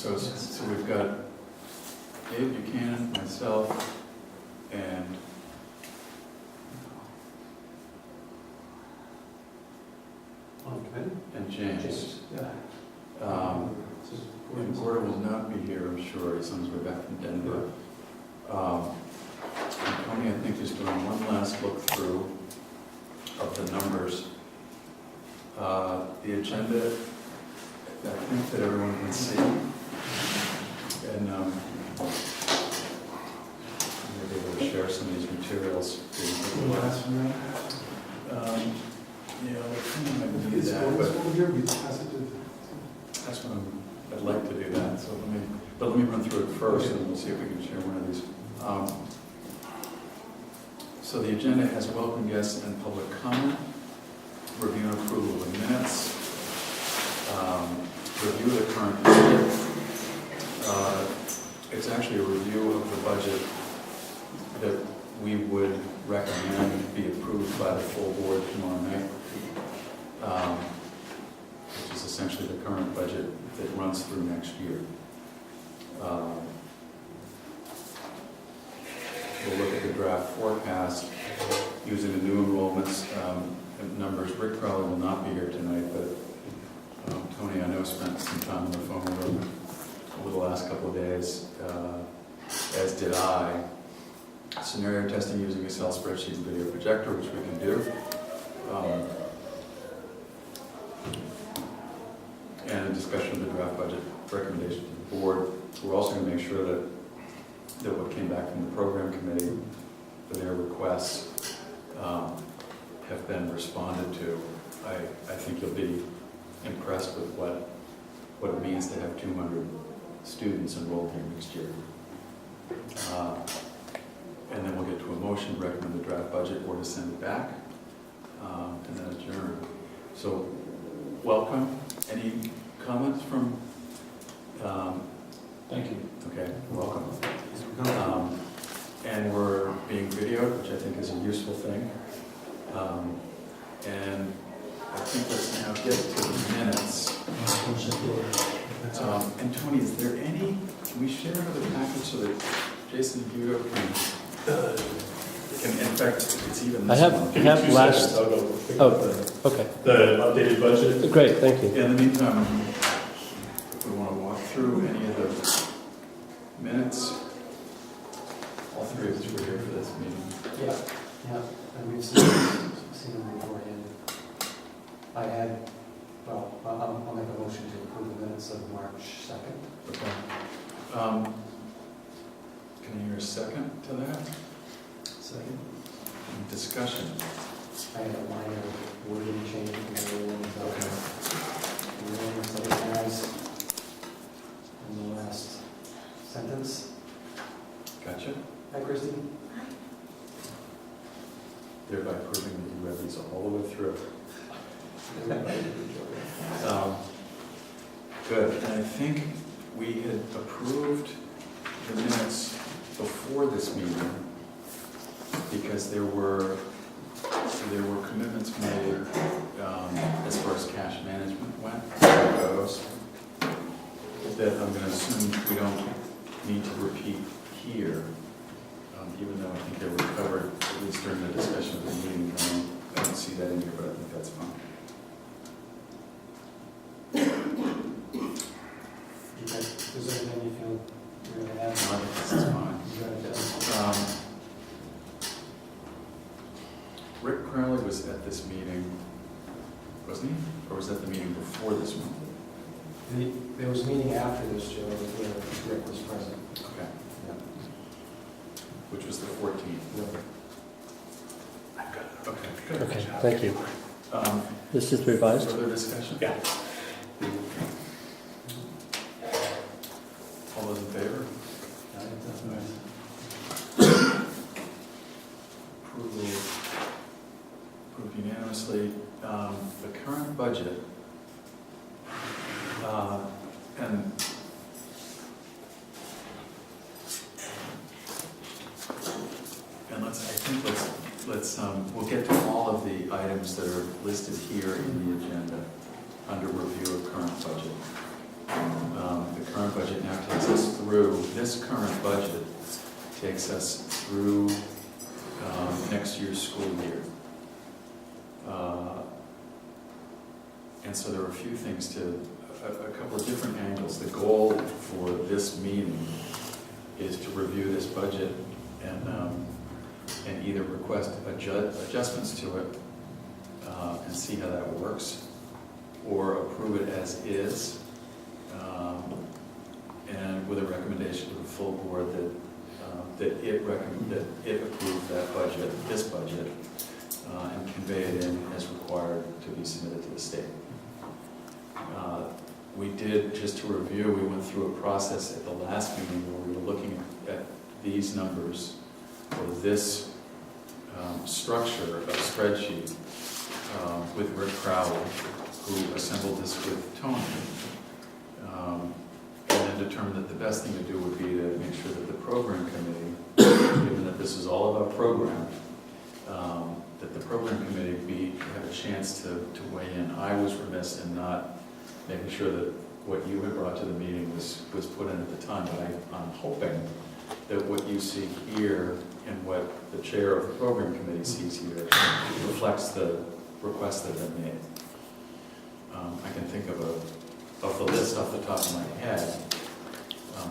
So we've got Dave Buchanan, myself, and On committee? James. Yeah. And Gordon will not be here, I'm sure, as soon as we're back from Denver. And Tony, I think, is doing one last look through of the numbers. The agenda, I think that everyone can see. And maybe able to share some of these materials. Yeah, I think I might do that, but that's what I'd like to do that. So let me run through it first, and we'll see if we can share one of these. So the agenda has welcome guests and public comment, review and approval of the minutes, review of the current budget. It's actually a review of the budget that we would recommend be approved by the full board tomorrow night, which is essentially the current budget that runs through next year. We'll look at the draft forecast using the new enrollments numbers. Rick probably will not be here tonight, but Tony, I know, spent some time on the phone with him over the last couple of days, as did I. Scenario testing using Excel spreadsheet and video projector, which we can do. And a discussion of the draft budget recommendation to the board. We're also going to make sure that what came back from the program committee for their requests have been responded to. I think you'll be impressed with what it means to have 200 students enrolled here next year. And then we'll get to a motion, recommend the draft budget, or to send it back, and then adjourn. So, welcome. Any comments from? Thank you. Okay, welcome. And we're being videoed, which I think is a useful thing. And I think let's now get to the minutes. And Tony, is there any? Can we share another package so that Jason Hugo can? In fact, it's even. I have last. Okay. The updated budget. Great, thank you. In the meantime, if we want to walk through any of the minutes, all three of us were here for this meeting. Yeah, and we've seen them beforehand. I'll make a motion to approve the minutes of March 2nd. Okay. Can I hear a second to that? Second. Discussion. I had a minor wording change in the ones that it has in the last sentence. Gotcha. Hi, Christy. Thereby proving that you read these all the way through. Good. And I think we had approved the minutes before this meeting because there were commitments made as far as cash management went, goes, that I'm going to assume we don't need to repeat here, even though I think they were covered at least during the discussion of the meeting. I don't see that in here, but I think that's fine. Is there anything you feel you're going to add? No, I think this is fine. Rick Crowley was at this meeting, wasn't he? Or was that the meeting before this one? There was a meeting after this, Joe, where Rick was present. Okay. Yeah. Which was the 14th. I've got it. Okay, good. Okay, thank you. This is revised? Further discussion? Yeah. All those in favor? Approved unanimously. The current budget, and we'll get to all of the items that are listed here in the agenda under review of current budget. The current current budget now takes us through, this current budget takes us through next year's school year. And so there are a few things a couple of different angles. The goal for this meeting is to review this budget and either request adjustments to it and see how that works, or approve it as is, and with a recommendation to the full board that it approve that budget, this budget, and convey it in as required to be submitted to the state. We did, just to review, we went through a process at the last meeting where we were looking at these numbers for this structure of spreadsheet with Rick Crowley, who assembled this with Tony, and then determined that the best thing to do would be to make sure that the program committee, given that this is all about program, that the program committee have a chance to weigh in. I was remiss in not making sure that what you had brought to the meeting was put in at the time, but I'm hoping that what you see here and what the chair of the program committee sees here reflects the requests that have been made. I can think of the list off the top of my head,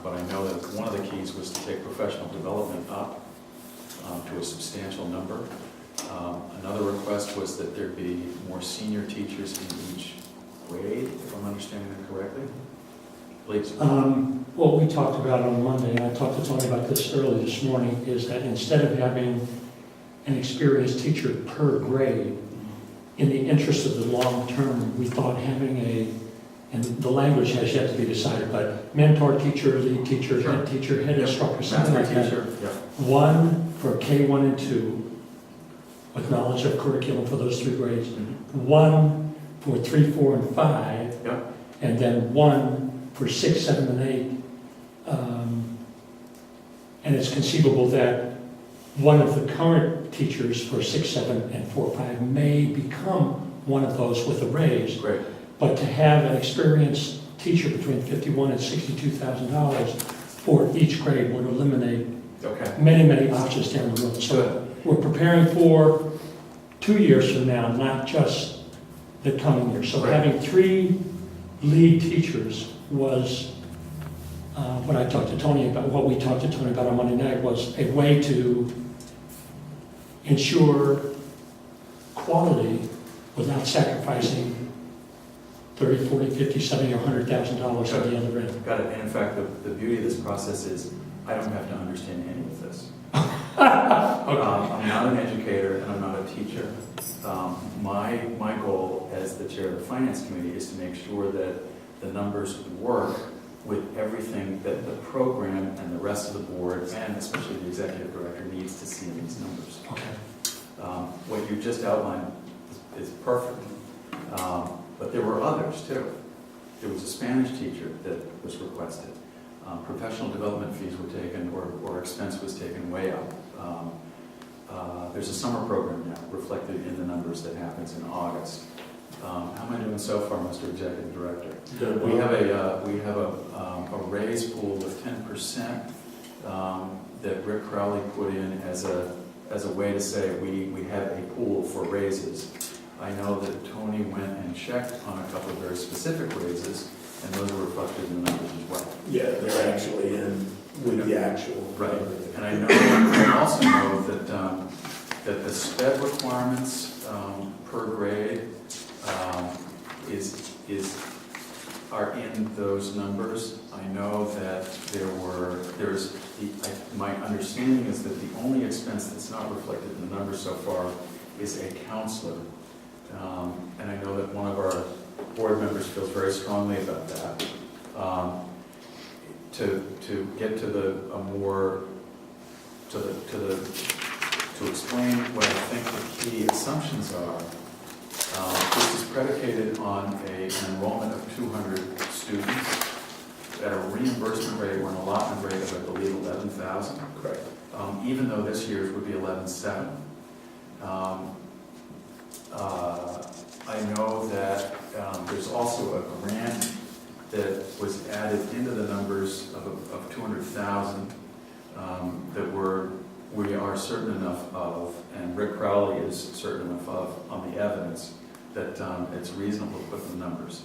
but I know that one of the keys was to take professional development up to a substantial number. Another request was that there be more senior teachers in each grade, if I'm understanding that correctly. Please. What we talked about on Monday, and I talked to Tony about this early this morning, is that instead of having an experienced teacher per grade, in the interest of the long term, we thought having and the language has yet to be decided, but mentor teacher, lead teacher, Sure. head teacher, head instructor, something like Master that. teacher, One for K1 and 2, with knowledge of curriculum for those 3 grades. One for 3, 4, and 5. Yep. And then one for 6, 7, and 8. And it's conceivable that one of the current teachers for 6, 7, and 4, 5 may become one of those with a raise. Great. But to have an experienced teacher between $51,000 and $62,000 for each grade would eliminate Okay. many, many options down the road. So we're preparing for 2 years from now, not just the coming year. So Right. having 3 lead teachers was what I talked to Tony about, what we talked to Tony about on Monday night, was a way to ensure quality without sacrificing $30, $40, $50, $70, or $100,000 at the other end. Got it. And in fact, the beauty of this process is I don't have to understand any of this. I'm not an educator and I'm not a teacher. My goal as the chair of the finance committee is to make sure that the numbers work with everything that the program and the rest of the board, and especially the executive director, needs to see in these numbers. Okay. What you just outlined is perfect. But there were others too. There was a Spanish teacher that was requested. Professional development fees were taken, or expense was taken way up. There's a summer program now reflected in the numbers that happens in August. How am I doing so far, Mr. Executive Director? We have a raise pool of 10% that Rick Crowley put in as a way to say we have a pool for raises. I know that Tony went and checked on a couple of very specific raises, and those are reflected in the numbers as well. Yeah, they're actually in with the actual. Right. And I also know that the SPED requirements per grade are in those numbers. I know that my understanding is that the only expense that's not reflected in the numbers so far is a counselor. And I know that one of our board members feels very strongly about that. To get to explain what I think the key assumptions are, this is predicated on an enrollment of 200 students at a reimbursement rate or an allotment rate of, I believe, 11,000. Correct. Even though this year's would be 11,700. I know that there's also a grant that was added into the numbers of 200,000 that we are certain enough of, and Rick Crowley is certain enough of on the evidence, that it's reasonable to put the numbers.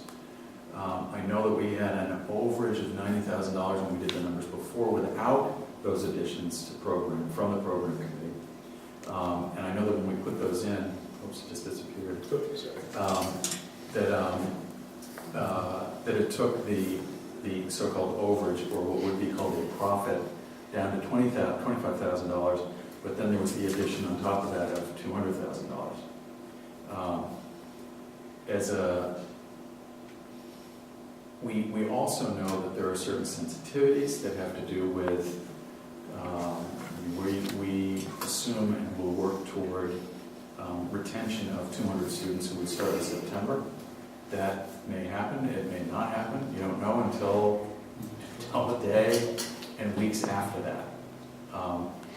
I know that we had an overage of $90,000 when we did the numbers before without those additions to program, from the program committee. And I know that when we put those in, oops, it just disappeared. That it took the so-called overage, or what would be called a profit, down to $25,000, but then there was the addition on top of that of $200,000. We also know that there are certain sensitivities that have to do with, we assume and will work toward retention of 200 students who would start in September. That may happen, it may not happen. You don't know until a day and weeks after that.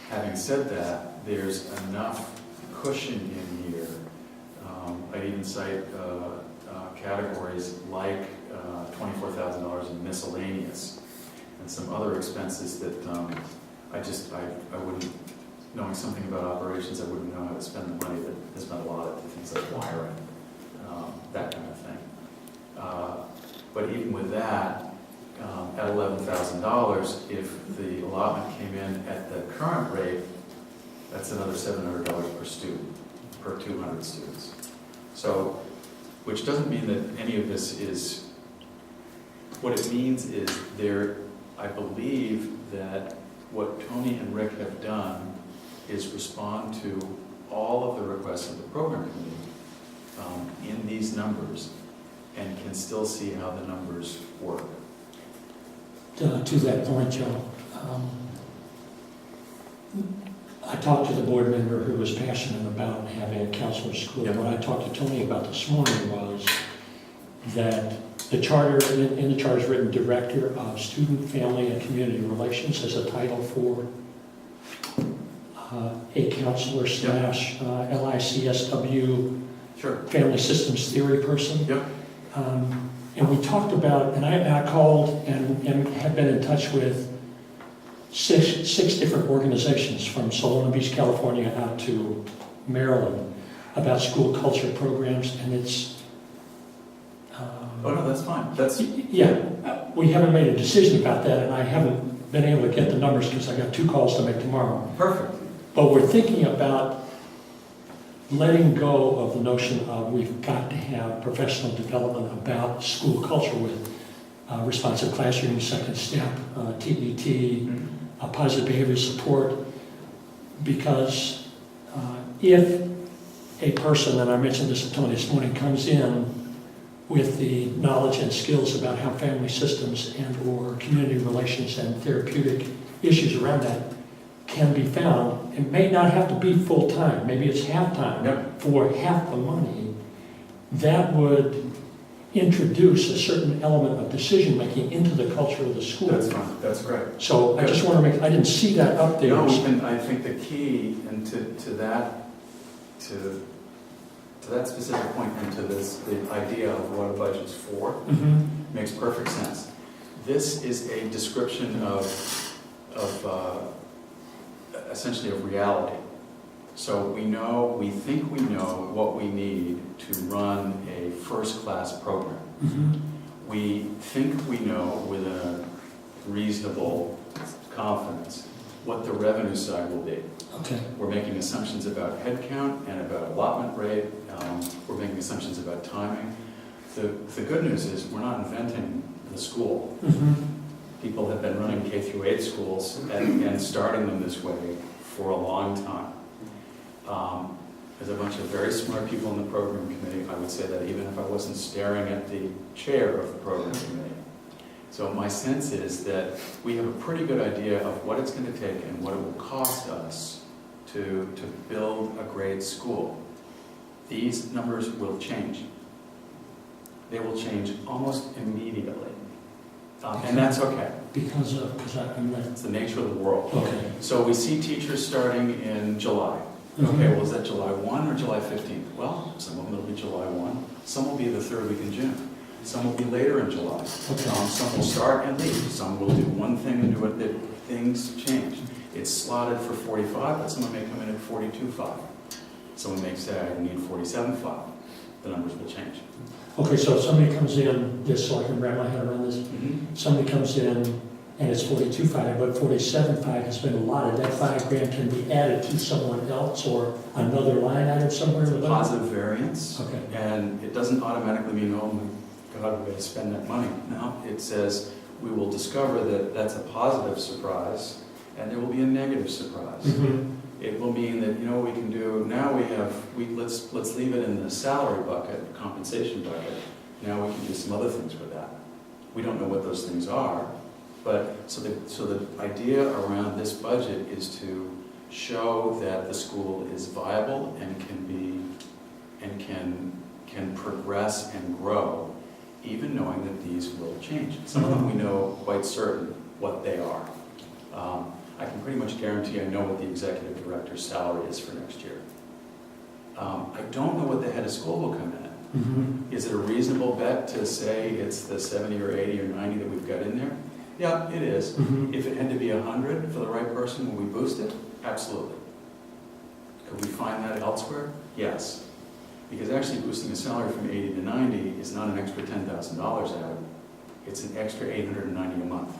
Having said that, there's enough cushion in here. I'd even cite categories like $24,000 in miscellaneous and some other expenses that I wouldn't, knowing something about operations, I wouldn't know how to spend the money that has been allotted to things like wiring, that kind of thing. But even with that, at $11,000, if the allotment came in at the current rate, that's another $700 per student, per 200 students. So, which doesn't mean that any of this is, what it means is I believe that what Tony and Rick have done is respond to all of the requests of the program committee in these numbers, and can still see how the numbers work. To that point, Joe, I talked to the board member who was passionate about having a counselor school. Yep. What I talked to Tony about this morning was that the charter, in the charter is written Director of Student, Family, and Community Relations as a title for a counselor slash LICSW Sure. family systems theory person. Yep. And we talked about, and I called and have been in touch with six different organizations from Solana Beach, California out to Maryland about school culture programs, and it's... Oh, no, that's fine. That's, yeah, we haven't made a decision about that, and I haven't been able to get the numbers because I got 2 calls to make tomorrow. perfect. But we're thinking about letting go of the notion of we've got to have professional development about school culture with responsive classroom, second step, TET, positive behavior support, because if a person, and I mentioned this to Tony this morning, comes in with the knowledge and skills about how family systems and or community relations and therapeutic issues around that can be found, it may not have to be full-time, maybe it's half-time. Yep. For half the money, that would introduce a certain element of decision-making into the culture of the school. That's fine. That's great. So I just want to I didn't see that up there. No, I think the key, and to that specific point, and to the idea of what a budget's for, Mhm. makes perfect sense. This is a description of essentially of reality. So we think we know what we need to run a first-class program. Mhm. We think we know with a reasonable confidence what the revenue side will be. Okay. We're making assumptions about headcount and about allotment rate. We're making assumptions about timing. The good news is we're not inventing the school. Mhm. People have been running K through 8 schools and starting them this way for a long time. There's a bunch of very smart people in the program committee. I would say that even if I wasn't staring at the chair of the program committee. So my sense is that we have a pretty good idea of what it's going to take and what it will cost us to build a great school. These numbers will change. They will change almost immediately. And that's okay. Because I'm not... It's the nature of the world. Okay. So we see teachers starting in July. Mhm. Okay, well, is that July 1 or July 15th? Well, some of them will be July 1. Some will be the 3rd week in June. Some will be later in July. Okay. Some will start and leave. Some will do one thing and do it, things change. It's slotted for 45, but someone may come in at 42.5. Someone may say, I need 47.5. The numbers will change. Okay, so if somebody comes in, just so I can wrap my head around this, somebody comes in and it's 42.5, but 47.5 has been allotted, that $5,000 can be added to someone else or another line item somewhere in the budget? Positive variance, Okay. and it doesn't automatically mean, oh my God, we got to spend that money. No, it says we will discover that that's a positive surprise, and there will be a negative surprise. Mhm. It will mean that, what we can do, now let's leave it in the salary bucket, compensation bucket. Now we can do some other things with that. We don't know what those things are, but, so the idea around this budget is to show that the school is viable and can progress and grow, even knowing that these will change. Some of them we know quite certain what they are. I can pretty much guarantee I know what the executive director's salary is for next year. I don't know what the head of school will come in at. Mhm. Is it a reasonable bet to say it's the 70 or 80 or 90 that we've got in there? Yeah, it is. Mhm. If it had to be 100 for the right person, will we boost it? Absolutely. Could we find that elsewhere? Yes. Because actually boosting a salary from 80 to 90 is not an extra $10,000 out. It's an extra $890 a month.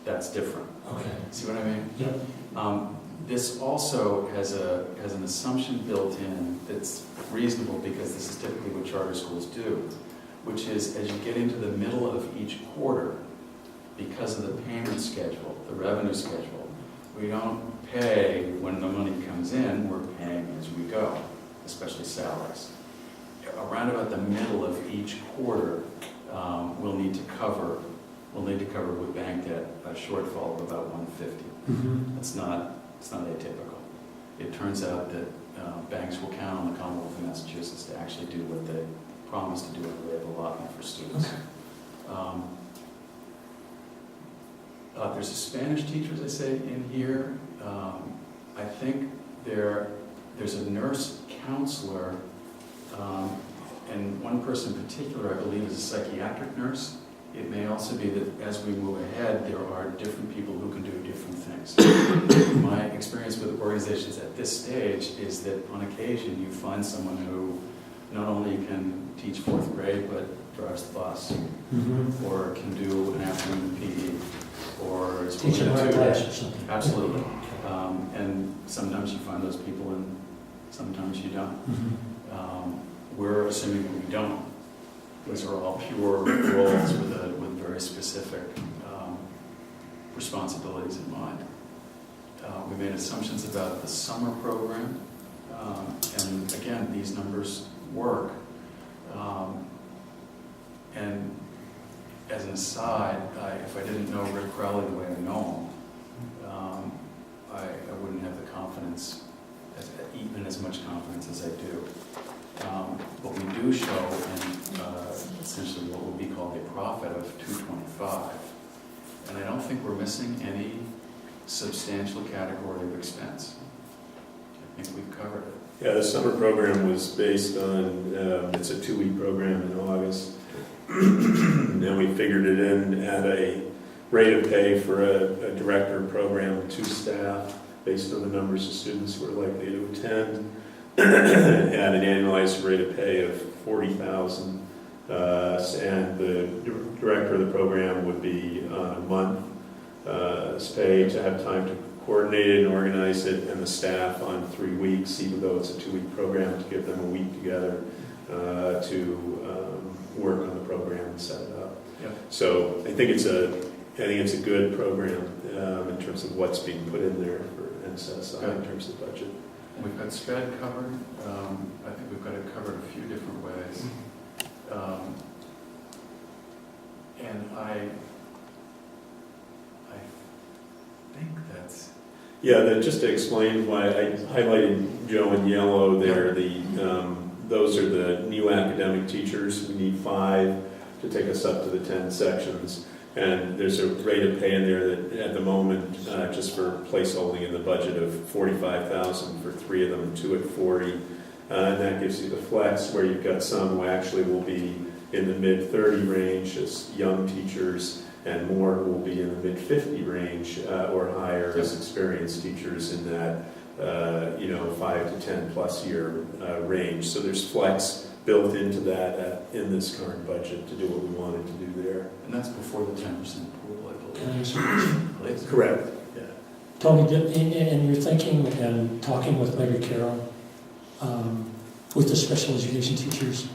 That's different. Okay. See what I mean? Yep. This also has an assumption built in that's reasonable, because this is typically what charter schools do, which is as you get into the middle of each quarter, because of the payment schedule, the revenue schedule, we don't pay when the money comes in, we're paying as we go, especially salaries. Around about the middle of each quarter, we'll need to cover with bank debt a shortfall of about 150. Mhm. It's not atypical. It turns out that banks will count on the Commonwealth of Massachusetts to actually do what they promised to do in the way of allotment for students. There's a Spanish teacher, as I say, in here. I think there's a nurse counselor, and one person in particular, I believe, is a psychiatric nurse. It may also be that as we move ahead, there are different people who can do different things. My experience with organizations at this stage is that on occasion you find someone who not only can teach 4th grade, but drives the bus, Mhm. or can do an afternoon PE, or is Teach willing an to art tutor. class or something. Absolutely. And sometimes you find those people and sometimes you don't. Mhm. We're assuming that we don't. Those are all pure roles with very specific responsibilities in mind. We made assumptions about the summer program, and again, these numbers work. And as an aside, if I didn't know Rick Crowley the way I know him, I wouldn't have the confidence, even as much confidence as I do. But we do show in essentially what would be called a profit of 225. And I don't think we're missing any substantial category of expense. I think we've covered it. Yeah, the summer program was based on, it's a 2-week program in August. And we figured it in at a rate of pay for a director program, 2 staff, based on the numbers of students who are likely to attend, at an annualized rate of pay of $40,000. And the director of the program would be on a month's pay to have time to coordinate it and organize it, and the staff on 3 weeks, even though it's a 2-week program, to give them a week together to work on the program and set it up. Yep. So I think it's a good program in terms of what's being put in there for NSSI in terms of budget. We've got SPED covered. I think we've got it covered a few different ways. And I think that's... Yeah, just to explain why I highlighted Joe in yellow there, those are the new academic teachers. We need 5 to take us up to the 10 sections. And there's a rate of pay in there that at the moment, just for placeholding in the budget of $45,000 for 3 of them, 2 at 40. And that gives you the flex where you've got some who actually will be in the mid-30 range as young teachers, and more will be in the mid-50 range or higher as experienced teachers in that 5 to 10 plus year range. So there's flex built into that in this current budget to do what we wanted to do there. And that's before the 10% pool, I And believe. so, Correct. Yeah. Tony, and you're thinking and talking with maybe Carol, with the special education teachers,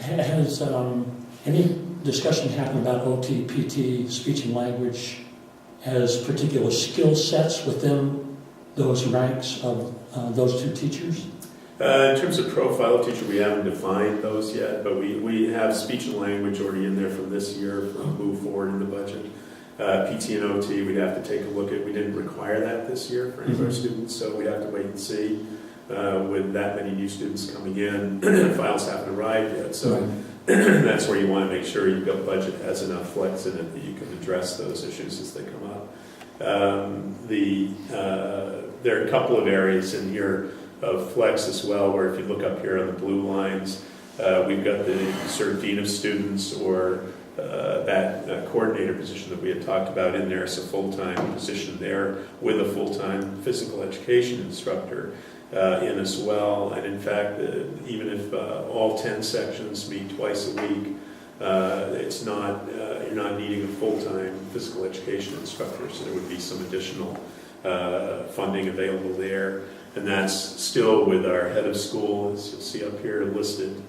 has any discussion happened about OT, PT, speech and language, as particular skill sets within those ranks of those two teachers? In terms of profile of teacher, we haven't defined those yet, but we have speech and language already in there from this year for move forward in the budget. PT and OT, we'd have to take a look at. We didn't require that this year for any of our students, so we'd have to wait and see. With that many new students coming in, files haven't arrived yet, so that's where you want to make sure you've got budget has enough flex in it that you can address those issues as they come up. There are a couple of areas in here of flex as well, where if you look up here on the blue lines, we've got the sort of dean of students or that coordinator position that we had talked about in there. It's a full-time position there with a full-time physical education instructor in as well. And in fact, even if all 10 sections meet twice a week, it's not, you're not needing a full-time physical education instructor, so there would be some additional funding available there. And that's still with our head of school, as you'll see up here listed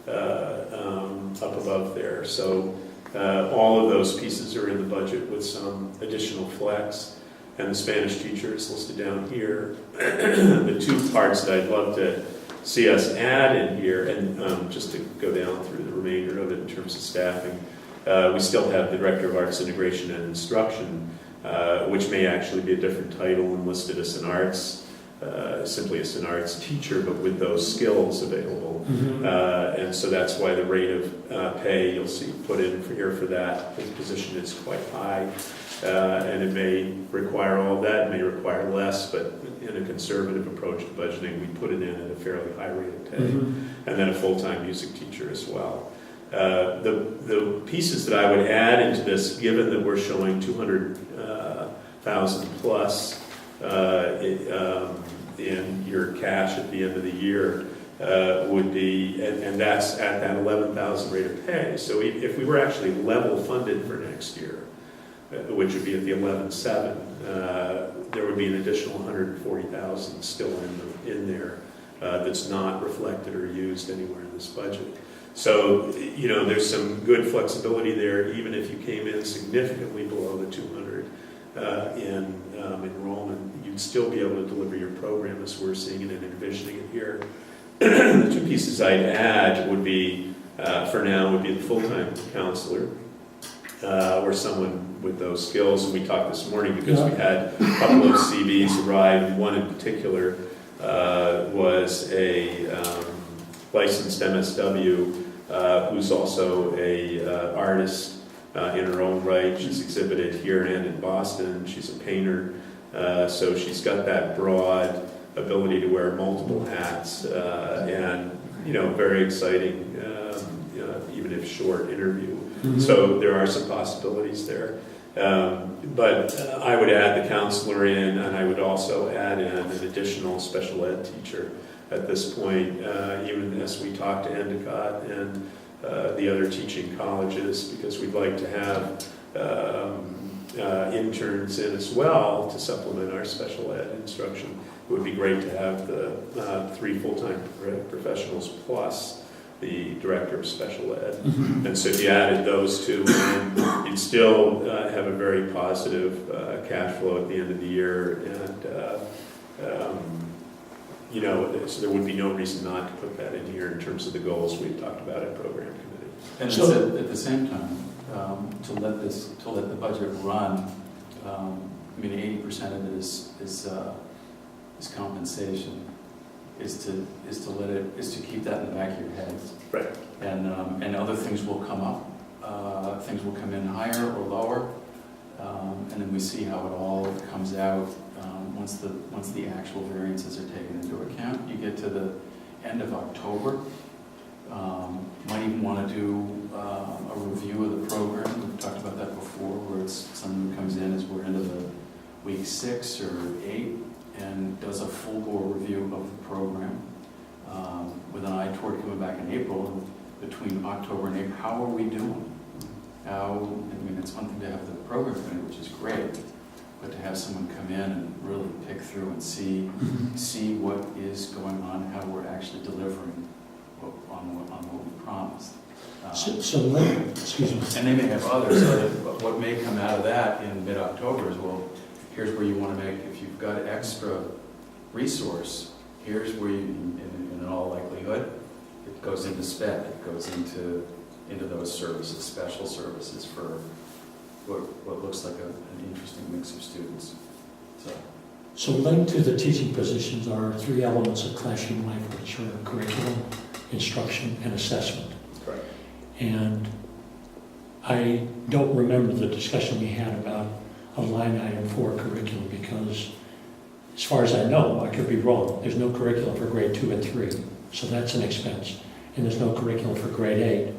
up above there. So all of those pieces are in the budget with some additional flex. And the Spanish teacher is listed down here. The two parts that I'd love to see us add in here, and just to go down through the remainder of it in terms of staffing, we still have the Director of Arts Integration and Instruction, which may actually be a different title and listed as an arts, simply as an arts teacher, but with those skills available. And so that's why the rate of pay you'll see put in for here for that position is quite high. And it may require all that, it may require less, but in a conservative approach to budgeting, we put it in at a fairly high rate of pay. And then a full-time music teacher as well. The pieces that I would add into this, given that we're showing 200,000 plus in your cash at the end of the year, would be, and that's at that 11,000 rate of pay. So if we were actually level funded for next year, which would be at the 11.7, there would be an additional 140,000 still in there that's not reflected or used anywhere in this budget. So, there's some good flexibility there, even if you came in significantly below the 200 in enrollment, you'd still be able to deliver your program as we're seeing it and envisioning it here. The two pieces I'd add would be, for now, would be the full-time counselor, or someone with those skills. And we talked this morning because we had a couple of CVs arrive, and one in particular was a licensed MSW who's also a artist in her own right. She's exhibited here and in Boston. She's a painter, so she's got that broad ability to wear multiple hats, and very exciting, even if short interview. So there are some possibilities there. But I would add the counselor in, and I would also add in an additional special ed teacher at this point, even as we talk to Endicott and the other teaching colleges, because we'd like to have interns in as well to supplement our special ed instruction. It would be great to have the 3 full-time professionals plus the director of special ed. And so if you added those two, you'd still have a very positive cash flow at the end of the year, and so there would be no reason not to put that in here in terms of the goals we've talked about at program committee. And so, at the same time, to let the budget run, 80% of it is compensation. Is to keep that in the back of your heads. Right. And other things will come up. Things will come in higher or lower, and then we see how it all comes out once the actual variances are taken into account. You get to the end of October. Might even want to do a review of the program. We've talked about that before, where it's someone who comes in as we're into the week 6 or 8 and does a full bore review of the program with an eye toward coming back in April. And between October and April, how are we doing? It's one thing to have the program committee, which is great, but to have someone come in and really pick through and see what is going on, how we're actually delivering on what we promised. Excuse me. And they may have others, but what may come out of that in mid-October is, well, here's where you want to make, if you've got extra resource, here's where you, in all likelihood, it goes into sped, it goes into those services, special services for what looks like an interesting mix of students. So linked to the teaching positions are 3 elements of classroom life, which are curriculum, instruction, and assessment. Correct. And I don't remember the discussion we had about a line item for curriculum, because as far as I know, I could be wrong, there's no curriculum for grade 2 and 3, so that's an expense. And there's no curriculum for grade 8.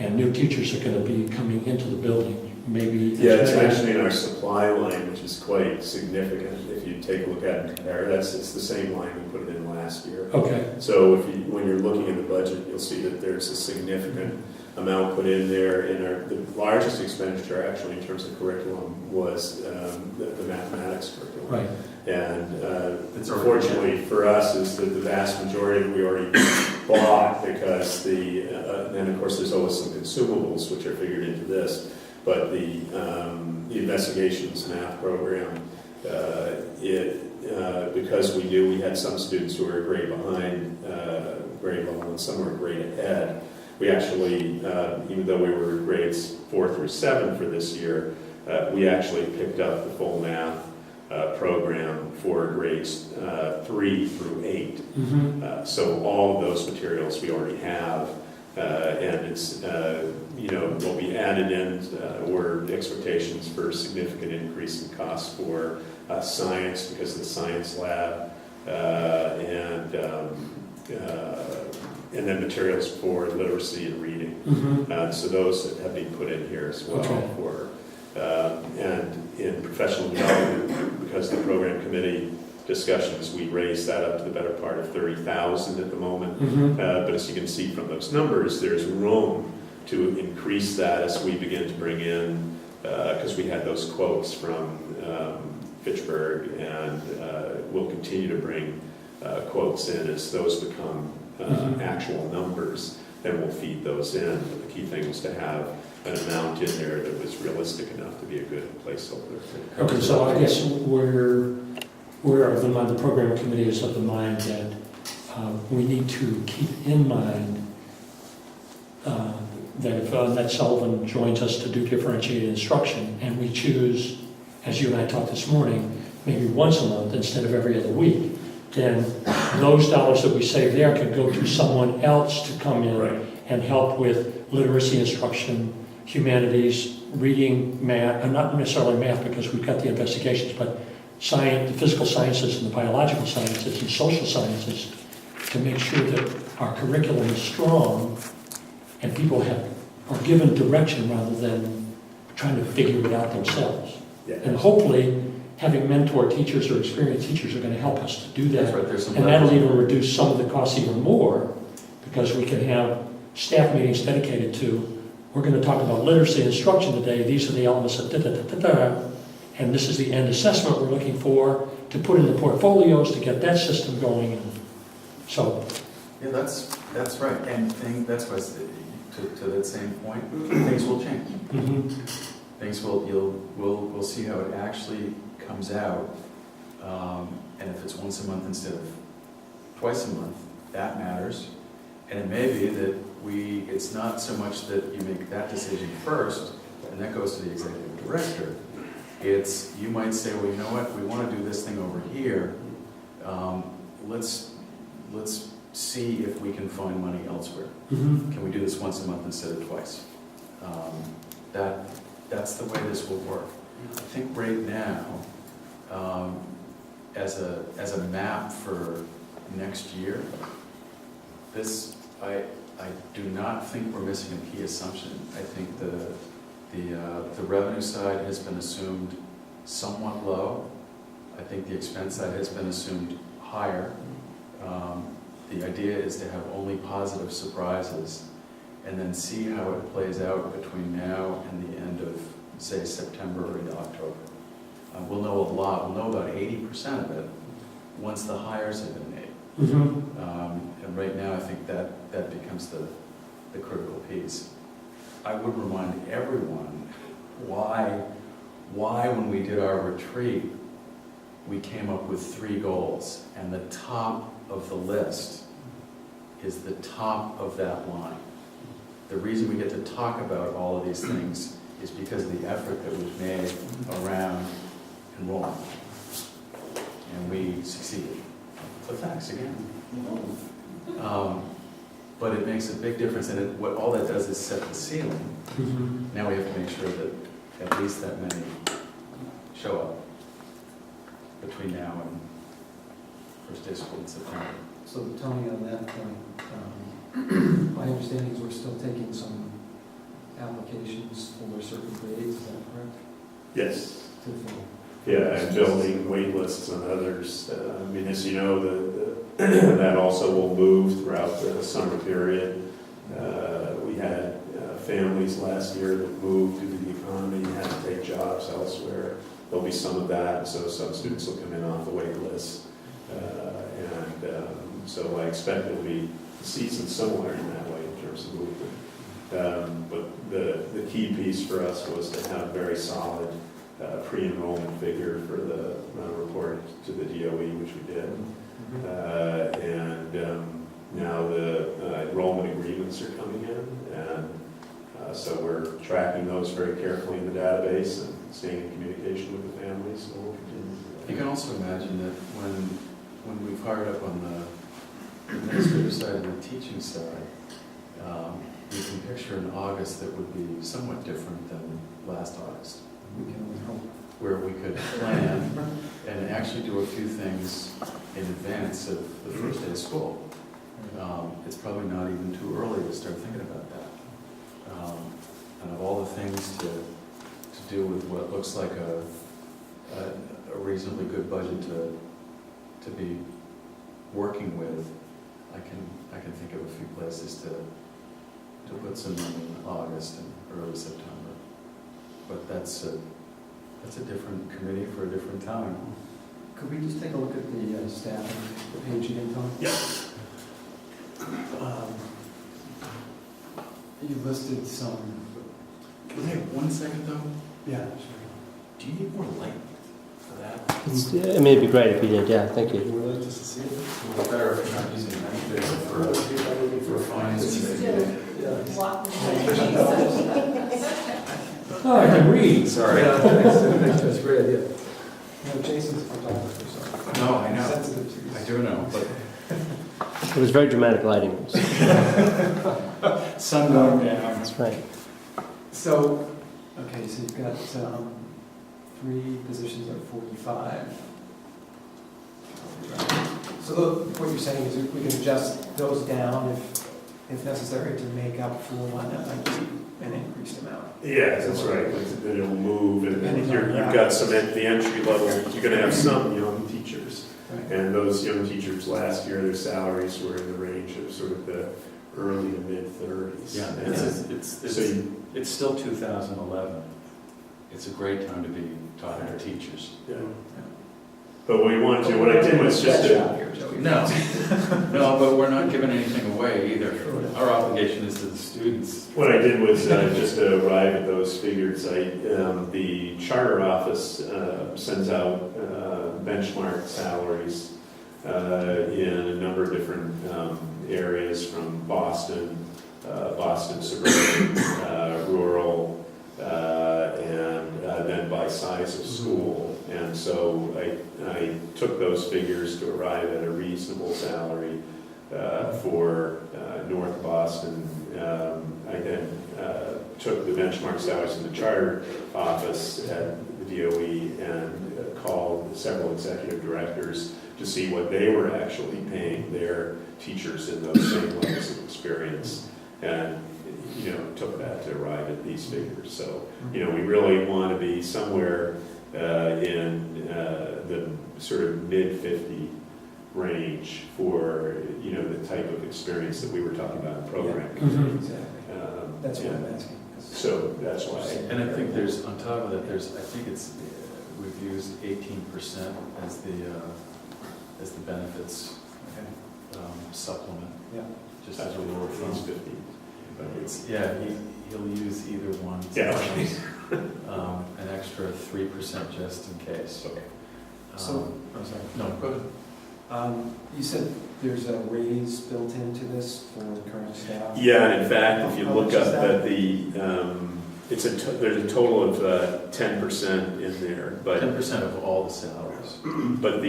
And new teachers are going to be coming into the building, maybe. Yeah, it's actually in our supply line, which is quite significant. If you take a look at it and compare, it's the same line we put it in last year. Okay. So when you're looking at the budget, you'll see that there's a significant amount put in there. And the largest expenditure, actually, in terms of curriculum, was the mathematics curriculum. Right. And fortunately for us, is that the vast majority we already bought, because then of course there's always some consumables which are figured into this. But the investigations math program, because we knew we had some students who were a grade behind grade level and some were a grade ahead, we actually, even though we were grades 4 through 7 for this year, we actually picked up the full math program for grades 3 through 8. Mm-hmm. So all of those materials we already have, and it's, what we added in were expectations for significant increase in costs for science, because of the science lab, and then materials for literacy and reading. Mm-hmm. So those have been put in here as well. Okay. And in professional development, because the program committee discussions, we raised that up to the better part of 30,000 at the moment. Mm-hmm. But as you can see from those numbers, there's room to increase that as we begin to bring in, because we had those quotes from Fitchburg, and we'll continue to bring quotes in as those become actual numbers. Then we'll feed those in. But the key thing was to have an amount in there that was realistic enough to be a good placeholder. Okay, so I guess we're of the mind, the program committee is of the mind that we need to keep in mind that if Ned Sullivan joins us to do differentiated instruction, and we choose, as you and I talked this morning, maybe once a month instead of every other week, then those dollars that we save there can go to someone else to come in and help with literacy instruction, humanities, reading, math, and not necessarily math because we've got the investigations, but science, the physical sciences and the biological sciences and social sciences, to make sure that our curriculum is strong and people are given direction rather than trying to figure it out themselves. Yeah. And hopefully, having mentor teachers or experienced teachers are going to help us to do that. That's right, there's some And that'll even reduce some of the costs even more, because we can have staff meetings dedicated to, we're going to talk about literacy instruction today, these are the elements of da-da-da-da-da, and this is the end assessment we're looking for to put in the portfolios to get that system going. And so, Yeah, that's right. And that's why, to that same point, things will change. mhm. Things we'll see how it actually comes out. And if it's once a month instead of twice a month, that matters. And it may be that it's not so much that you make that decision first, and that goes to the executive director. It's, you might say, well, you know what, we want to do this thing over here. Let's see if we can find money elsewhere. Mhm. Can we do this once a month instead of twice? That's the way this will work. I think right now, as a map for next year, I I do not think we're missing a key assumption. I think the revenue side has been assumed somewhat low. I think the expense side has been assumed higher. The idea is to have only positive surprises and then see how it plays out between now and the end of, say, September or into October. We'll know a lot. We'll know about 80% of it once the hires have been made. And right now, I think that becomes the critical piece. I would remind everyone why when we did our retreat, we came up with 3 goals, and the top of the list is the top of that line. The reason we get to talk about all of these things is because of the effort that we've made around enrollment. And we succeeded. So thanks again. But it makes a big difference, and what all that does is set the ceiling. Now we have to make sure that at least that many show up between now and first day of school in September. So Tony, on that point, my understanding is we're still taking some applications for certain grades, is that correct? Yes. To fill. Yeah, and building wait lists on others. I mean, as you know, that also will move throughout the summer period. We had families last year that moved due to the economy, had to take jobs elsewhere. There'll be some of that, so some students will come in off the wait list. So I expect it'll be a season similar in that way in terms of movement. But the key piece for us was to have very solid pre-enrollment figure for the report to the DOE, which we did. Now the enrollment agreements are coming in, and so we're tracking those very carefully in the database and staying in communication with the families, and we'll continue. You can also imagine that when we've hired up on the administrative side and the teaching side, you can picture an August that would be somewhat different than last August. We can only hope. Where we could plan and actually do a few things in advance of the first day of school. It's probably not even too early to start thinking about that. And of all the things to do with what looks like a reasonably good budget to be working with, I can think of a few places to put some in August and early September. But that's a different committee for a different time. Could we just take a look at the staffing, the page again, Tony? Yeah. You listed some. Can I have 1 second though? Yeah, Do you need more light for that? Yeah, I mean, it'd be great if you did, yeah, thank you. We're like just to see it. It's better if you're not using an activator for a finance meeting. Oh, I can read. Sorry. Yeah, thanks. That's a great idea. No, Jason's a photographer, so. No, I know. Sensitive to these. I do know, but It was very dramatic lighting. sun going down. That's right. So, okay, so you've got 3 positions at 45. So what you're saying is we can adjust those down if necessary to make up for what might be an increased amount. Yeah, that's right. It'll move, and then Depending on you've got some at the entry level. You're going to have some young teachers, Right. and those young teachers last year, their salaries were in the range of sort of the early to mid 30s. Yeah, it's still 2011. It's a great time to be talking to teachers. Yeah. But what I did was just to, No, no, but we're not giving anything away either. Our obligation is to the students. what I did was just to arrive at those figures. The charter office sends out benchmark salaries in a number of different areas, from Boston, Boston suburban, rural, and then by size of school. And so I took those figures to arrive at a reasonable salary for North Boston. I then took the benchmark salaries in the charter office at the DOE and called several executive directors to see what they were actually paying their teachers in those same levels of experience. And, took that to arrive at these figures. So, we really want to be somewhere in the sort of mid-50 range for, the type of experience that we were talking about in programming. Mhm. Exactly. That's what I'm asking. So that's why. And I think there's, on top of that, I think we've used 18% as the benefits supplement, Yeah. just as a rule of thumb. It's 50. But It's, he'll use either one. Yeah. An extra 3% just in case. Okay. So, I'm sorry. No, go ahead. You said there's a raise built into this for the current staff? Yeah, and in fact, if you How look much up is that? at there's a total of 10% in there, but 10% of all the salaries. But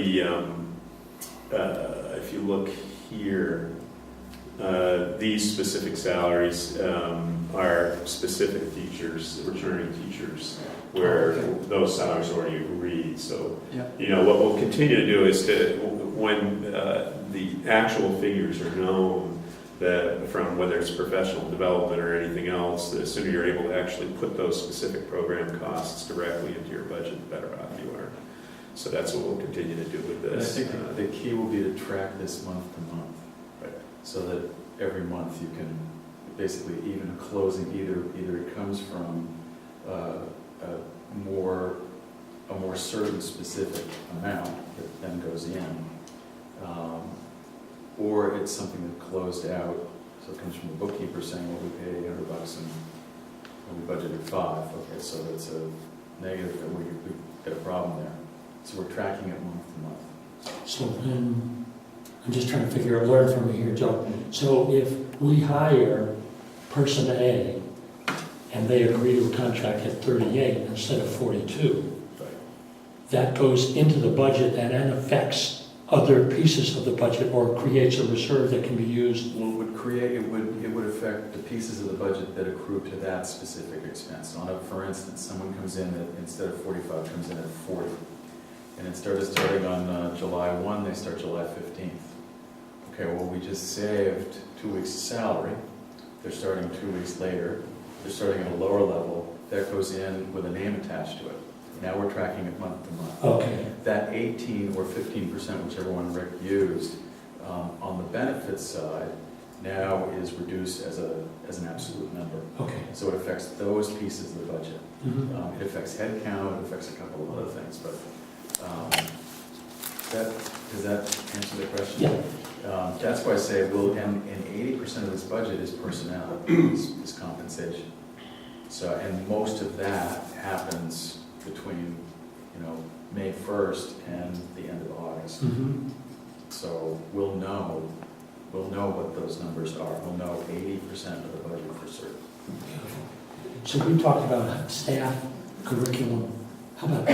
if you look here, these specific salaries are specific teachers, returning teachers, where those salaries are already agreed. So, Yeah. what we'll continue to do is when the actual figures are known, from whether it's professional development or anything else, the sooner you're able to actually put those specific program costs directly into your budget, the better off you are. So that's what we'll continue to do with And I this. think the key will be to track this month to month. Right. So that every month you can basically, even a closing, either it comes from a more certain specific amount that then goes in, or it's something that closed out, so it comes from the bookkeeper saying, well, we paid $800 and we budgeted $5. Okay, so that's a negative, and we got a problem there. So we're tracking it month to month. So then, I'm just trying to learn from you here, Joe. So if we hire person A and they agree to a contract at 38 instead of 42, that goes into the budget and then affects other pieces of the budget or creates a reserve that can be used. Well, it would affect the pieces of the budget that accrue to that specific expense. For instance, someone comes in that instead of 45 comes in at 40. And instead of starting on July 1, they start July 15th. Okay, well, we just saved 2 weeks' salary. They're starting 2 weeks later. They're starting at a lower level. That goes in with a name attached to it. Now we're tracking it month to month. Okay. That 18 or 15%, whichever one Rick used, on the benefits side, now is reduced as an absolute number. Okay. So it affects those pieces of the budget. Mhm. It affects headcount, it affects a couple of other things, but does that answer the question? Yeah. That's why I say, and 80% of this budget is personnel, is compensation. So, and most of that happens between, May 1st and the end of August. Mhm. So we'll know what those numbers are. We'll know 80% of the budget for certain. Beautiful. So we talked about staff, curriculum. How about,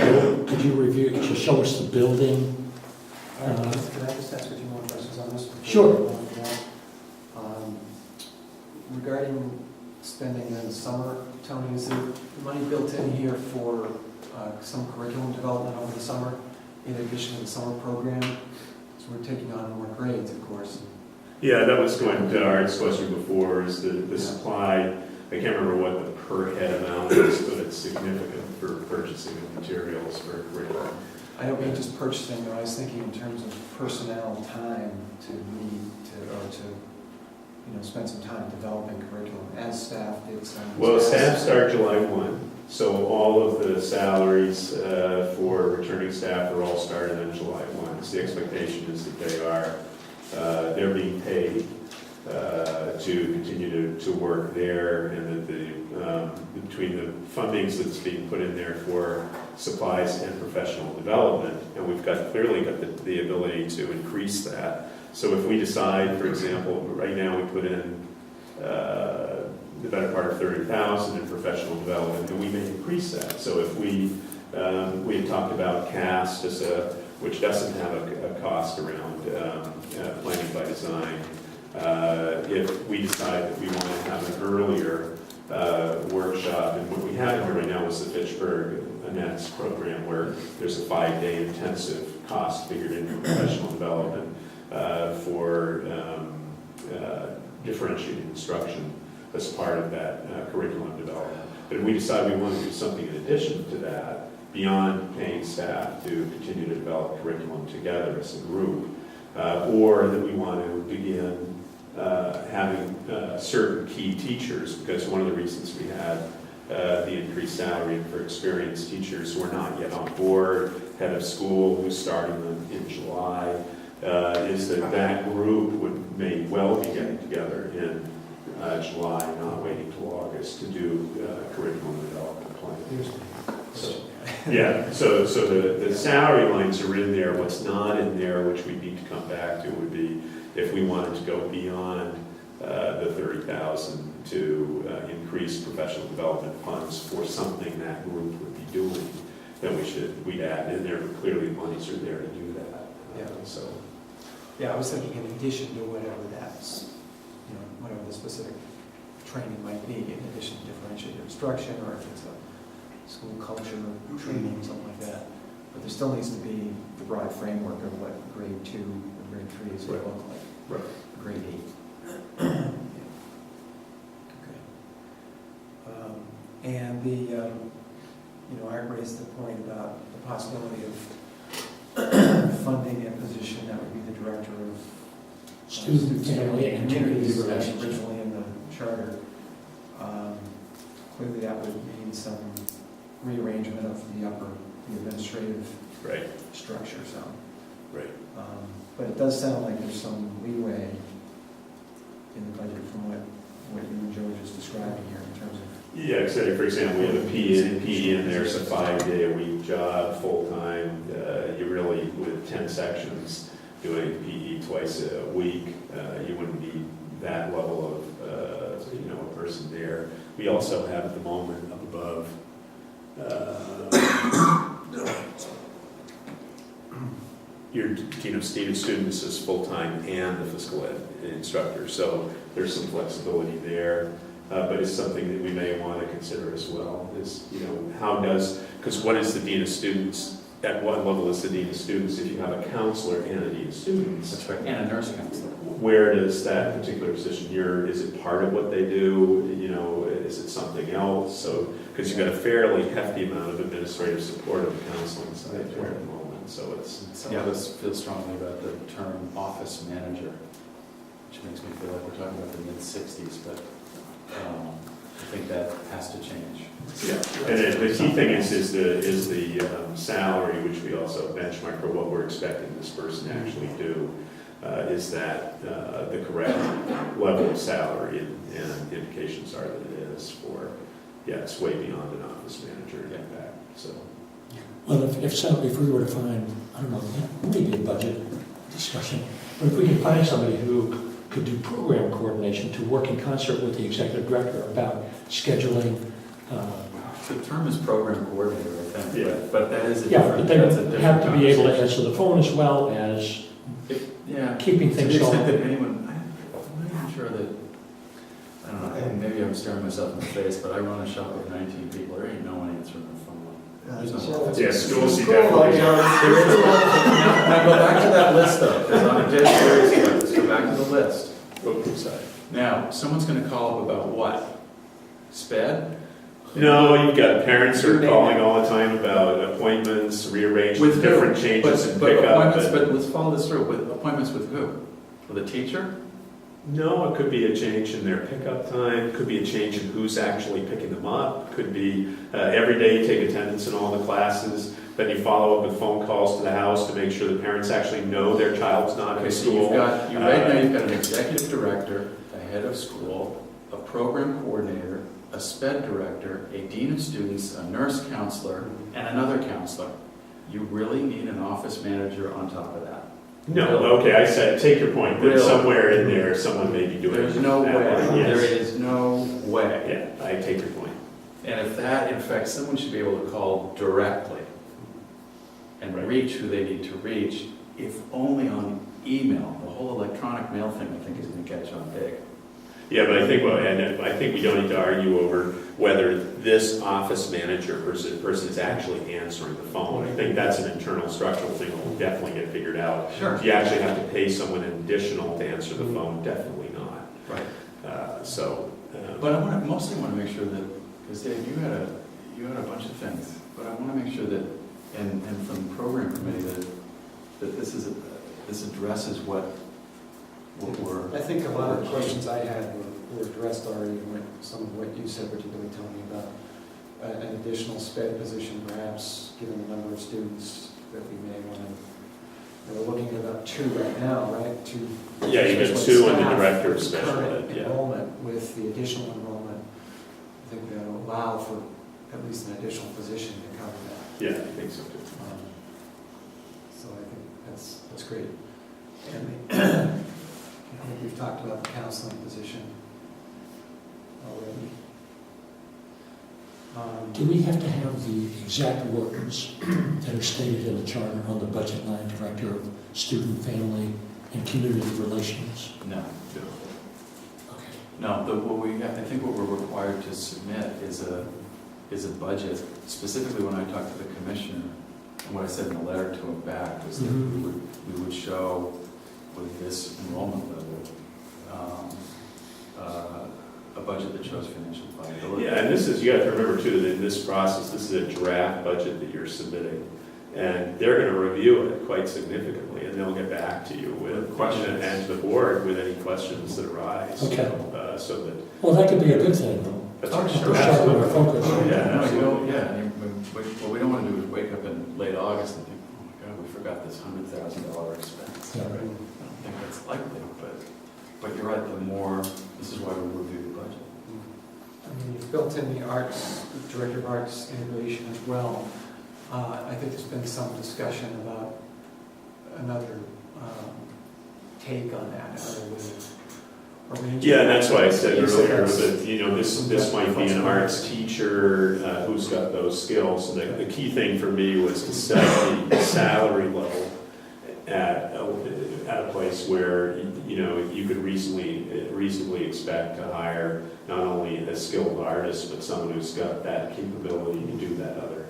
could you show us the building? Can I just ask a few more questions on this? Sure. Regarding spending in the summer, Tony, is there money built in here for some curriculum development over the summer, in addition to the summer program? So we're taking on more grades, of course. Yeah, that was going to our discussion before, is the supply. I can't remember what the per head amount is, but it's significant for purchasing of materials for curriculum. I don't mean just purchasing, but I was thinking in terms of personnel time to spend some time developing curriculum as staff did some. Well, staff start July 1, so all of the salaries for returning staff are all started on July 1. So the expectation is that they're being paid to continue to work there, and that between the fundings that's being put in there for supplies and professional development, and we've clearly got the ability to increase that. So if we decide, for example, right now we put in the better part of $30,000 in professional development, and we may increase that. So if we had talked about GCACS, which doesn't have a cost around planning by design. If we decide that we want to have an earlier workshop, and what we have in here right now is the Fitchburg Annette's program where there's a 5-day intensive cost figured into professional development for differentiated instruction as part of that curriculum development. But if we decide we want to do something in addition to that, beyond paying staff to continue to develop curriculum together as a group, or that we want to begin having certain key teachers, because one of the reasons we had the increased salary for experienced teachers who are not yet on board, head of school who's starting them in July, is that that group may well be getting together in July, not waiting till August to do curriculum development plan. So, yeah, so the salary lines are in there. What's not in there, which we need to come back to, would be if we wanted to go beyond the 30,000 to increase professional development funds for something that group would be doing, then we'd add in there, but clearly monies are there to do that. Yeah. So, Yeah, I was thinking in addition to whatever that's, whatever the specific training might be, in addition to differentiated instruction, or if it's a school culture training, something like that. But there still needs to be the broad framework of what grade 2 and grade 3 is going to look like. right. Grade 8. Okay. And Art raised the point about the possibility of funding a position that would be the director of Student, family, and community communities, relations. originally in the charter. Clearly, that would mean some rearrangement of the administrative Right, structure, so. right. But it does sound like there's some leeway in the budget from what you and Joe were just describing here in terms of. Yeah, except for example, we have a PE in there, it's a 5-day-a-week job, full-time. You really, with 10 sections, doing PE twice a week, you wouldn't need that level of, a person there. We also have at the moment up above, your dean of students is full-time and the physical ed instructor, so there's some flexibility there. But it's something that we may want to consider as well, is, because what is the dean of students, at what level is the dean of students if you have a counselor and a dean of students? That's right, and a nurse counselor. Where does that particular position, is it part of what they do, is it something else? So, because you've got a fairly hefty amount of administrative support on the counseling side there at the moment, so it's. Some of us feel strongly about the term office manager, which makes me feel like we're talking about the mid-60s, but I think that has to change. Yeah, and the key thing is the salary, which we also benchmark for what we're expecting this person to actually do, is that the correct level of salary, and indications are that it is for, it's way beyond an office manager in fact, so. Well, if we were to find, I don't know, maybe a budget discussion, but if we could find somebody who could do program coordination to work in concert with the executive director about scheduling. The term is program coordinator, I think, Yeah. but that is a Yeah, different, but they that's a different have to be able to conversation. answer the phone as well as Yeah, keeping to things the extent going. that anyone, I'm not even sure that, I don't know, maybe I'm staring myself in the face, but I run a shop with 19 people, there ain't no one answering the phone. There's no one. Yeah, schools, you definitely. Now go back to that list though, because I'm dead serious about this, go back to the list. Side. Now, someone's gonna call up about what? SPED? No, you've got parents who are calling all the time about appointments, rearrangements, With who? different changes in But pickup. appointments, but let's follow this through, with appointments with who? With a teacher? No, it could be a change in their pickup time, could be a change in who's actually picking them up, could be every day you take attendance in all the classes, then you follow up with phone calls to the house to make sure the parents actually know their child's not Okay, in so school. right now you've got an executive director, a head of school, a program coordinator, a SPED director, a dean of students, a nurse counselor, and another counselor. You really need an office manager on top of that. No, okay, I said, take your point, but Really? somewhere in there, someone may be doing. There's no that way, one, there yes. is no way. Yeah, I take your point. And if that, in fact, someone should be able to call directly and Right. reach who they need to reach, if only on email. The whole electronic mail thing, I think, is going to catch on big. Yeah, but I think, well, and I think we don't need to argue over whether this office manager person is actually answering the phone. I think that's an internal structural thing that will definitely get figured out. Sure. If you actually have to pay someone additional to answer the phone, definitely not. Right. But But mostly want to make sure that, because Dave, you had a bunch of things, but I want to make sure that, and from the program committee, that this addresses what we're. I think a lot of the questions I had were addressed already, in some of what you said, particularly Tony, about an additional sped position, perhaps, given the number of students that we may want to. We're looking at about 2 right now, right? 2. Yeah, you get 2 on the director of special Current ed, yeah. enrollment with the additional enrollment. I think that will allow for at least an additional position to cover that. Yeah, I think so too. So I think that's great. And I think we've talked about the counseling position already. Do we have to have the exact words that are stated in the charter on the budget line, Director of Student, Family, and Community Relations? No. Okay. No, I think what we're required to submit is a budget. Specifically, when I talked to the commissioner, and what I said in the letter to him back was that we would show with this enrollment level, a budget that shows financial viability. Yeah, and this is, you have to remember too, that in this process, this is a draft budget that you're submitting. And they're going to review it quite significantly, and they'll get back to you with questions, and to the board with any questions that arise. Okay. So that. Well, that could be a good thing, though. That's Oh, for sure. sure. Sharpen our focus. Yeah, No, you don't, absolutely. yeah. What we don't want to do is wake up in late August and think, oh my God, we forgot this $100,000 expense. Yeah. I don't think that's likely, but you're right, this is why we review the budget. I mean, you've built in the arts, Director of Arts integration as well. I think there's been some discussion about another take on that, another way of arranging. Yeah, and that's why I said You said earlier that's- that, this might be an arts teacher who's got those skills. And the key thing for me was to set the salary level at a place where, you could reasonably expect to hire not only a skilled artist, but someone who's got that capability to do that other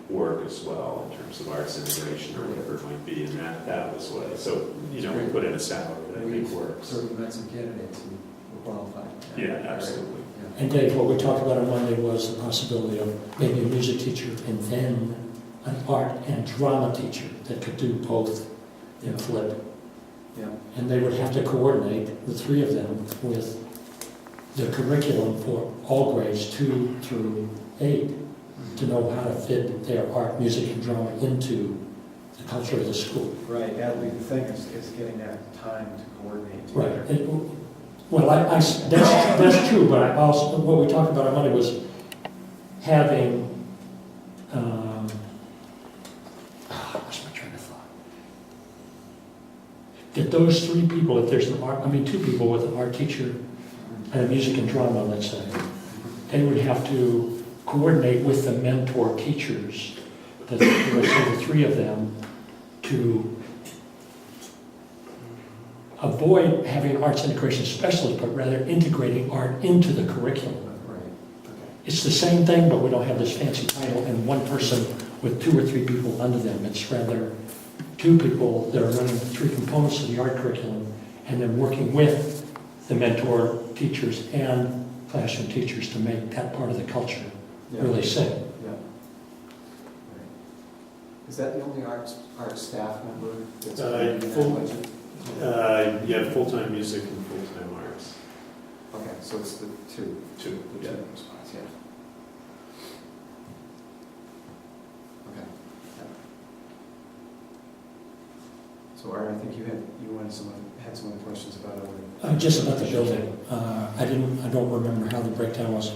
work as well, in terms of arts integration or whatever it might be. And that was what, so, we put in a salary that I think works. Sort of met some candidates who were qualified. Yeah, absolutely. Yeah. And Dave, what we talked about on Monday was the possibility of maybe a music teacher and then an art and drama teacher that could do both in flip. Yeah. And they would have to coordinate, the 3 of them, with the curriculum for all grades 2 through 8 to know how to fit their art, music, and drama into the culture of the school. Right, that'll be the thing, is getting that time to coordinate together. Right. Well, that's true, but I also, what we talked about on Monday was having, what's my train of thought? That those 3 people, if there's 2 people with an art teacher and a music and drama, let's say, they would have to coordinate with the mentor teachers, let's say the 3 of them, to avoid having arts integration specialists, but rather integrating art into the curriculum. Right, okay. It's the same thing, but we don't have this fancy title and one person with 2 or 3 people under them. It's rather 2 people that are running 3 components of the art curriculum and then working with the mentor teachers and classroom teachers to make that part of the culture Yeah. really sing. Yeah. Right. Is that the only art staff member that's in that full- budget? Yeah, full-time music and full-time arts. Okay, so it's the 2. 2, The yeah. 2 spots, yeah. Okay. Yeah. So Art, I think you had some other questions about other. Just about the building. I don't remember how the breakdown was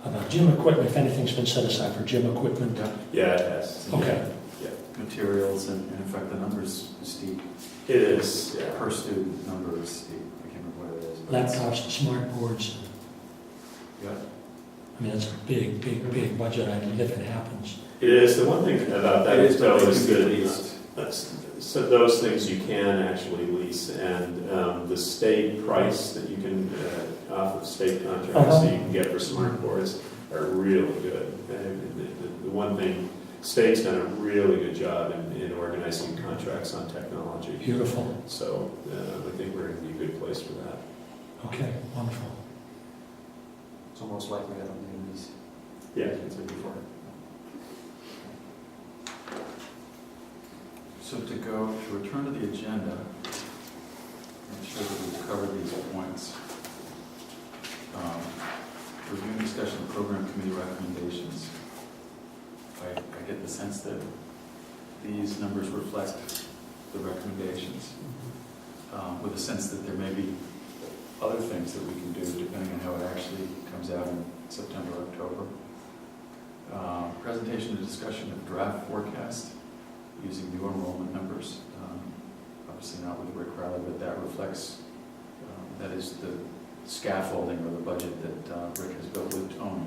about gym equipment, if anything's been set aside for gym equipment. Yeah, it has. Okay. Materials and in fact, the numbers is steep. It is, yeah. Per student number is steep. I can't remember what it is. but it's- Laptops, smart boards. Yeah. I mean, that's a big budget item if it happens. It is. The one thing about that It is, though but it is can be that released. some So those things you can actually lease, and the state price that you can, off of state contracts that you can get for smart boards are really good. The one thing, state's done a really good job in organizing contracts on technology. Beautiful. So I think we're in a good place for that. Okay, wonderful. So most likely that'll be in these. Yeah. It's before. So to return to the agenda, make sure that we've covered these points. Review and discussion of program committee recommendations. I get the sense that these numbers reflect the recommendations, with a sense that there may be other things that we can do depending on how it actually comes out in September, October. Presentation and discussion of draft forecast using new enrollment numbers. Obviously not with Rick Riley, but that reflects, that is the scaffolding or the budget that Rick has built with Tony.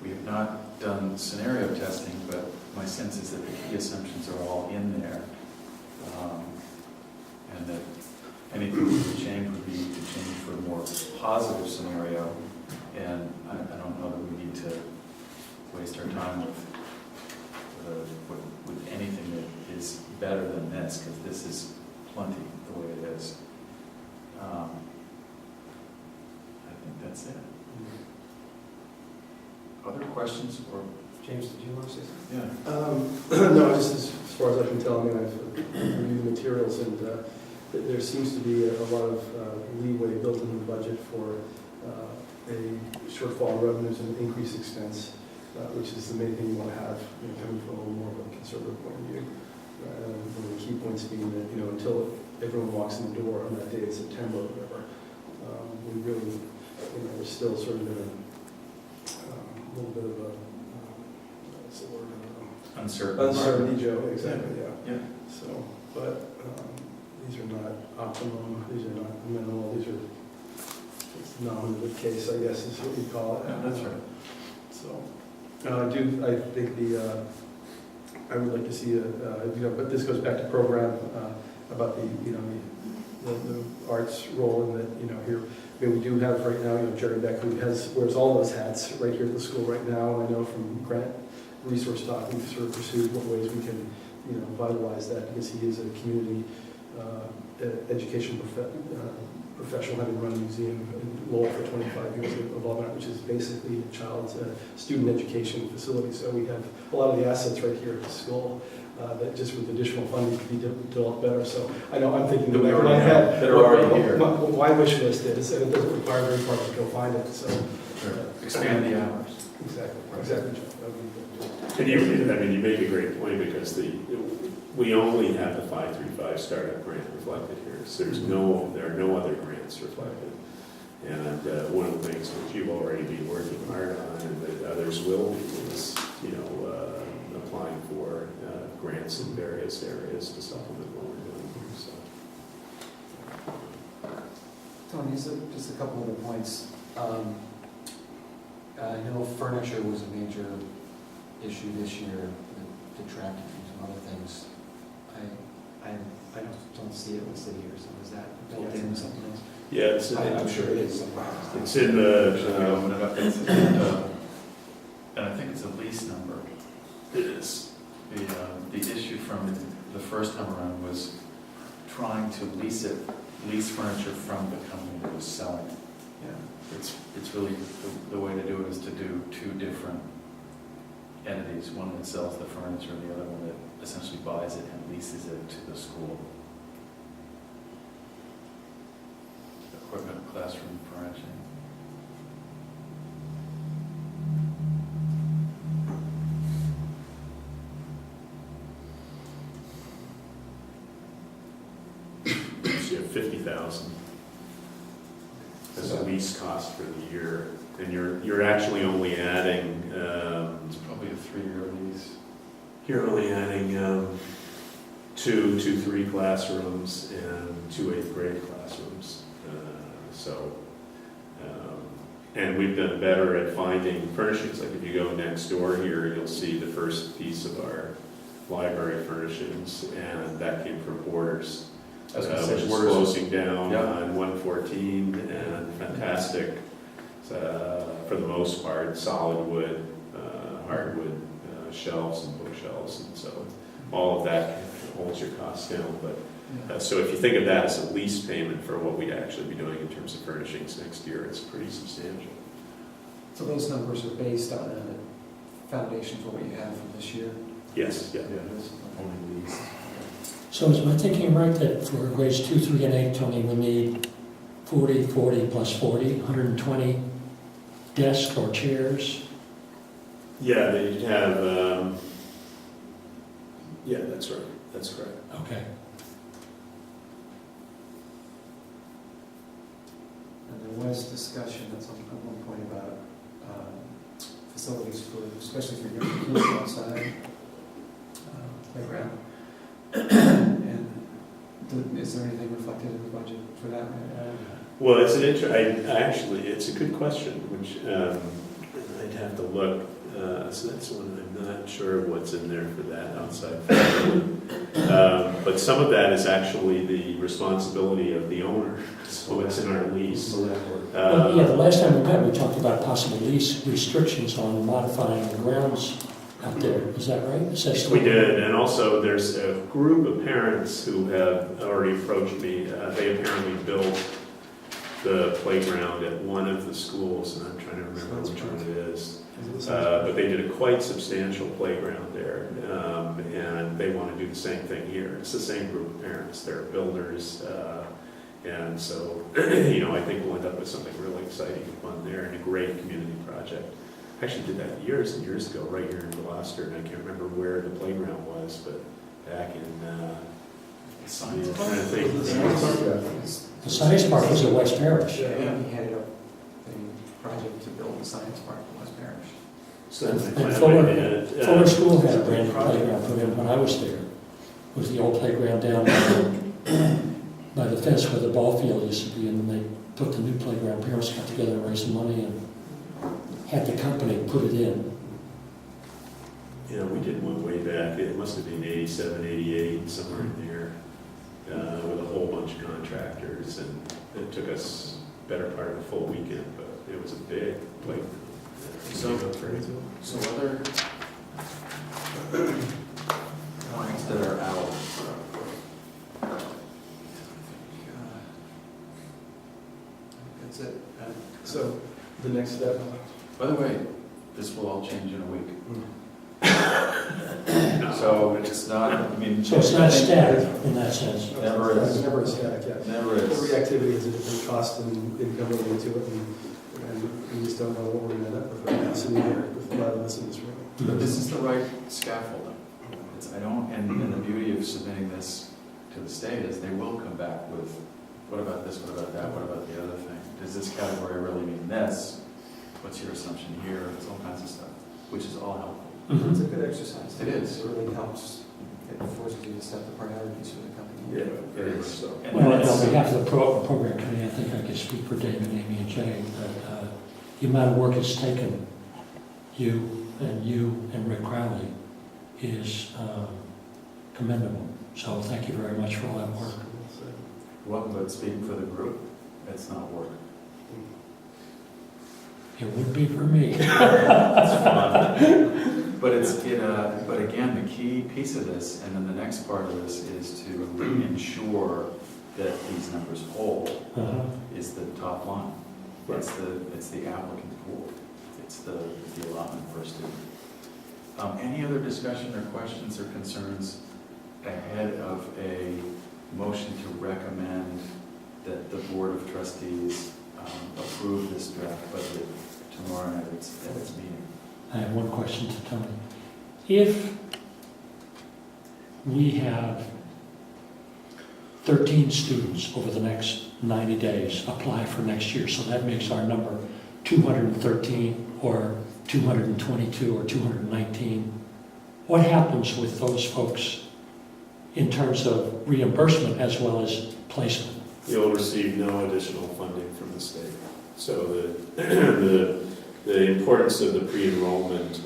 We have not done scenario testing, but my sense is that the key assumptions are all in there. And that anything that would change would be to change for a more positive scenario. And I don't know that we need to waste our time with anything that is better than this, because this is plenty the way it is. I think that's it. Other questions or? James, did you want to say something? Yeah. No, just as far as I can tell, I mean, I've reviewed the materials, and there seems to be a lot of leeway built into the budget for a shortfall in revenues and increased expense, which is the main thing you want to have, coming from a little more of a conservative point of view. One of the key points being that, until everyone walks in the door on that day in September or whatever, we really, we're still sort of in a little bit of a, what's the word? Uncertainty. Joe, exactly, yeah. Yeah. So, but these are not optimum, these are not minimal, these are it's nominative case, I guess is what you call it. Yeah, that's right. So, I think I would like to see but this goes back to program, about the arts role in that, here, we do have right now, Jerry Beck, who wears all those hats right here at the school right now, and I know from grant resource talk, we've sort of pursued what ways we can, vitalize that, because he is a community education professional, having run a museum in Lowell for 25 years of Auburn, which is basically a child's student education facility. So we have a lot of the assets right here at the school that just with additional funding could be developed better. So I know I'm thinking That we back in already my have, head, that are already here. what my wish list is, and it doesn't require very far to go find it. So Expand the hours. exactly, Jeff. That would be good. And you make a great point, because we only have the 535 startup grant reflected here. So there are no other grants reflected. And one of the things which you've already been working hard on, and that others will be, is applying for grants in various areas to supplement what we're doing here. So. Tony, just a couple other points. I know furniture was a major issue this year that detracted from some other things. I don't see it listed here, so is that built in something else? Yeah, I'm sure it is somewhere. It's in Should we the. open it up? And I think it's a lease number. It is. The issue from the first time around was trying to lease furniture from the company that was selling it. Yeah, it's really, the way to do it is to do two different entities, one that sells the furniture, and the other one that essentially buys it and leases it to the school. Equipment, classroom, furnishing. So you have 50,000 as a lease cost for the year, and you're actually only adding. It's probably a 3-year lease. You're only adding 2 3 classrooms and 2 8th grade classrooms. And we've done better at finding furnishings. Like if you go next door here, you'll see the first piece of our library furnishings, and that came from Borders. I was gonna say, Which is Borders- closing down Yeah. on 114, and fantastic, for the most part, solid wood, hardwood shelves and bookshelves, and so all of that holds your costs down. But so if you think of that as a lease payment for what we'd actually be doing in terms of furnishings next year, it's pretty substantial. So those numbers are based on a foundation for what you have from this year? Yes, yeah. Yeah, it is only leased. So is my thinking right that for grades 2, 3, and 8, Tony, we need 40, 40 plus 40, 120 desks or chairs? Yeah, they'd have, yeah, that's right, that's correct. Okay. And there was discussion at one point about facilities for, especially for young kids outside, playground. And is there anything reflected in the budget for that? Well, it's it's a good question, which I'd have to look. So that's one I'm not sure what's in there for that outside. But some of that is actually the responsibility of the owner, so it's in our lease. Well, yeah, the last time we met, we talked about possible lease restrictions on modifying the grounds out there. Is that right? Is that We did, and also there's a group of parents who have already approached me. They apparently built the playground at one of the schools, and I'm trying to remember which one it is. But they did a quite substantial playground there, and they want to do the same thing here. It's the same group of parents. They're builders, and so, I think we'll end up with something really exciting and fun there, and a great community project. I actually did that years and years ago, right here in Gloucester, and I can't remember where the playground was, but back in, I'm trying to think. The science park was at West Parish. Yeah, he headed up a project to build the science park in West Parish. So And Fuller School had a brand new playground put in when I was there. It was the old playground down by the fence where the ball field used to be, and then they put the new playground. Parents got together and raised some money and had the company put it in. We did one way back, it must have been 87, 88, somewhere in there, with a whole bunch of contractors, and it took us better part of a full weekend, but it was a big playground. So other lines that are out. That's it. So the next step, By the way, this will all change in a week. No. So it's not, So it's not static in that sense. Never is. It's never a static, yeah. Never is. Every activity has a different cost and income going into it, and we just don't know what we're gonna end up with right now, sitting here with a lot of this in this room. But this is the right scaffolding. And the beauty of submitting this to the state is they will come back with, what about this, what about that, what about the other thing? Does this category really mean this? What's your assumption here? It's all kinds of stuff, which is all helpful. It's a good exercise. It is. It really helps. It forces you to set the priorities for the company. Yeah, very much so. And Well, and it's- on behalf of the program committee, I think I can speak for David, Amy, and Jay, that the amount of work it's taken you and Rick Crowley is commendable. So thank you very much for all that work. Well, but speaking for the group, it's not work. It would be for me. It's fun. But but again, the key piece of this, and then the next part of this, is to ensure that these numbers hold, is the top line. It's the applicant pool. It's the allotment per student. Any other discussion or questions or concerns ahead of a motion to recommend that the Board of Trustees approve this draft budget tomorrow night at its meeting? I have one question to Tony. If we have 13 students over the next 90 days apply for next year, so that makes our number 213 or 222 or 219, what happens with those folks in terms of reimbursement as well as placement? You'll receive no additional funding from the state. So the importance of the pre-enrollment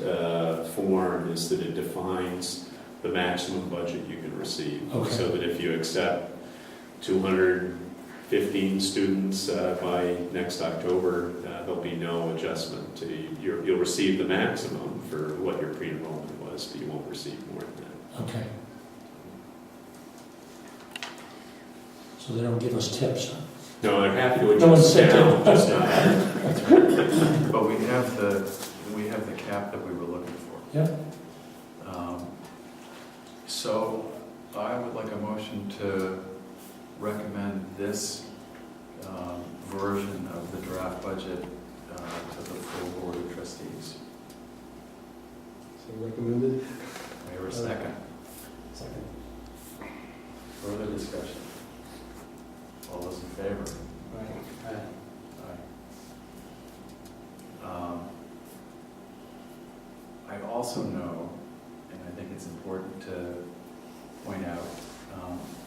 form is that it defines the maximum budget you can receive. Okay. So that if you accept 215 students by next October, there'll be no adjustment to, you'll receive the maximum for what your pre-enrollment was, but you won't receive more than that. Okay. So they don't give us tips, huh? No, they're happy to No adjust incentive. down, just not. But we have the cap that we were looking for. Yeah. So I would like a motion to recommend this version of the draft budget to the full board of trustees. So recommended. We have a second. Second. Further discussion? All those in favor? Right. Aye. I also know, and I think it's important to point out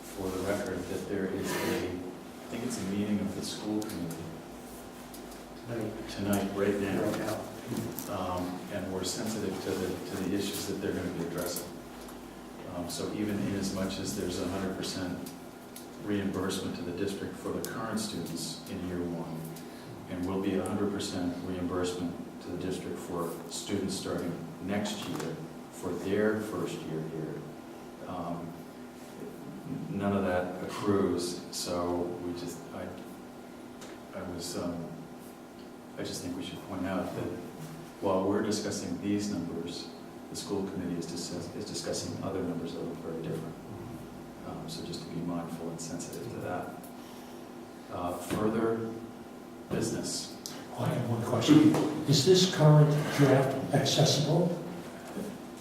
for the record, that there is I think it's a meeting of the school committee tonight, right now. Right now. And we're sensitive to the issues that they're going to be addressing. So even in as much as there's 100% reimbursement to the district for the current students in year one, and will be 100% reimbursement to the district for students starting next year for their first year here. None of that accrues, so we just, I just think we should point out that while we're discussing these numbers, the school committee is discussing other numbers that look very different. So just to be mindful and sensitive to that. Further business. I have one question. Is this current draft accessible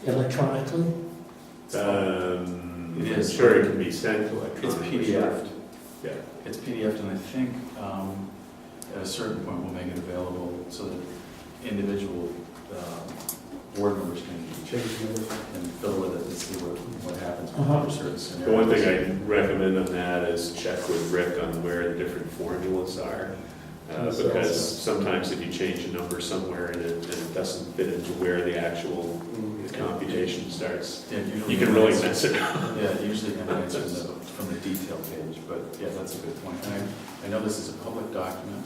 electronically? It is. I'm sure it can be sent It's electronically. PDF'd. Yeah. It's PDF'd, and I think at a certain point we'll make it available so that individual board members can fiddle with it and see what happens under certain scenarios. The one thing I'd recommend on that is check with Rick on where the different formulas are. Because sometimes if you change a number somewhere and it doesn't fit into where the actual computation starts, Yeah, you can really mess it up. Yeah, it usually emanates from the detail page, but yeah, that's a good point. And I know this is a public document.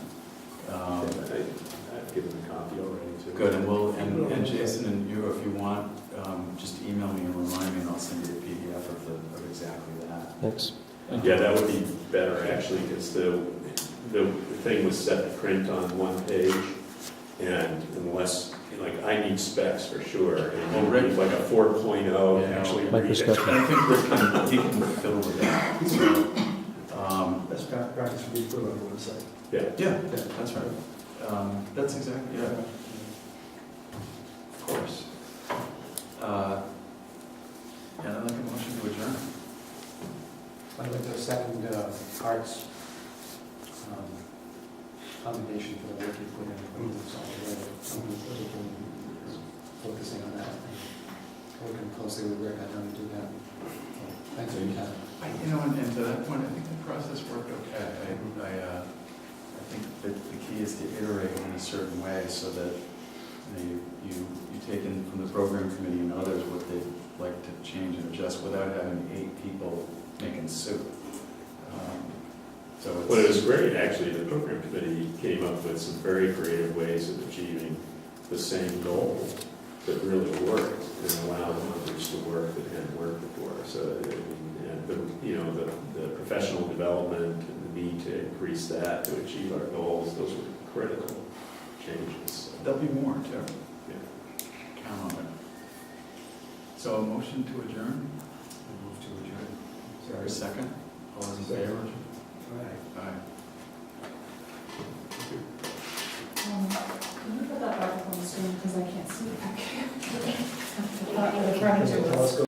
I've given a copy already too. Good, and Jason and you, if you want, just email me and remind me, and I'll send you a PDF of exactly that. Thanks. Yeah, that would be better actually, because the thing was set to print on one page, and unless, like, I need specs for sure, and Well, you need like a 4.0 to actually read it. Microscope. I think Rick he can fiddle with that. So, Best practice would be put on the website. yeah, that's right. That's exactly, yeah. Of course. And I'd like a motion to adjourn. I'd like to second Art's commendation for the work you put in putting this all together. Focusing on that, and working closely with Rick, I know you do that. So, thanks for your time. And to that point, I think the process worked okay. I think that the key is to iterate in a certain way so that you take in from the program committee and others what they'd like to change and adjust without having 8 people making soup. So it's. Well, it was great, actually, the program committee came up with some very creative ways of achieving the same goal that really worked and allowed others to work that hadn't worked before. So, I mean, the professional development and the need to increase that to achieve our goals, those were critical changes. There'll be more too. Yeah. Count on it. So a motion to adjourn? Move to adjourn. Is there a second? All those in favor? Aye. Can you put that back up on the screen, because I can't see it back here? I thought you were trying to. Let's go.